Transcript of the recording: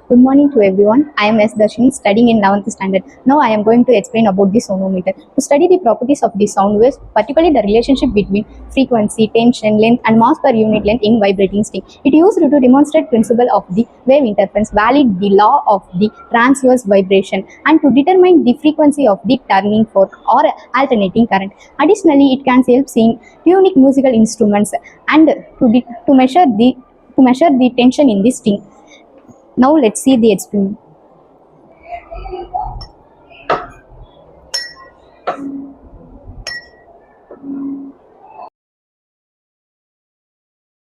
Good morning to everyone. I am S. Darshini, studying in 11th standard. Now I am going to explain about the sonometer. To study the properties of the sound waves, particularly the relationship between frequency, tension, length, and mass per unit length in vibrating string. It used to demonstrate principle of the wave interference, validate the law of the transverse vibration, and to determine the frequency of the turning force or alternating current. Additionally, it can help in unique musical instruments and to measure the tension in the string. Now let's see the experiment.